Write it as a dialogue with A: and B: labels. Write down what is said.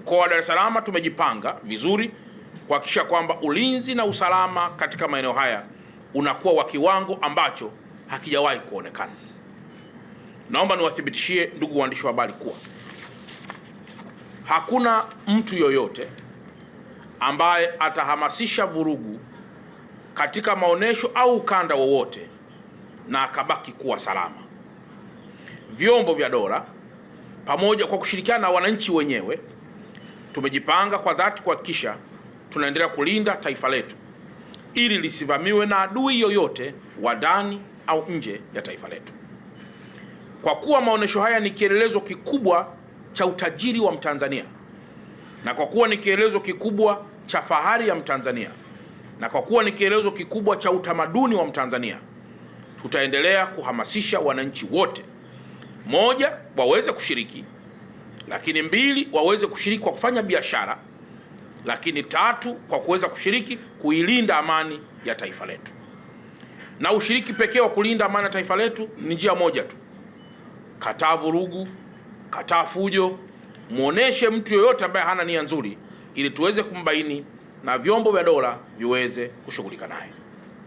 A: Mkoa wa Dar es Salaam tumejipanga vizuri kuhakikisha kwamba ulinzi na usalama katika maeneo haya unakuwa wa kiwango ambacho hakijawahi kuonekana. Naomba niwathibitishie ndugu waandishi wa habari kuwa hakuna mtu yoyote ambaye atahamasisha vurugu katika maonesho au ukanda wowote na akabaki kuwa salama. Vyombo vya dola pamoja kwa kushirikiana na wananchi wenyewe tumejipanga kwa dhati kuhakikisha tunaendelea kulinda taifa letu ili lisivamiwe na adui yoyote wa ndani au nje ya taifa letu. Kwa kuwa maonesho haya ni kielelezo kikubwa cha utajiri wa Mtanzania, na kwa kuwa ni kielelezo kikubwa cha fahari ya Mtanzania, na kwa kuwa ni kielelezo kikubwa cha utamaduni wa Mtanzania, tutaendelea kuhamasisha wananchi wote, moja, waweze kushiriki, lakini mbili, waweze kushiriki kwa kufanya biashara, lakini tatu, kwa kuweza kushiriki kuilinda amani ya taifa letu. Na ushiriki pekee wa kulinda amani ya taifa letu ni njia moja tu: kataa vurugu, kataa fujo, muoneshe mtu yoyote ambaye hana nia nzuri ili tuweze kumbaini na vyombo vya dola viweze kushughulika naye.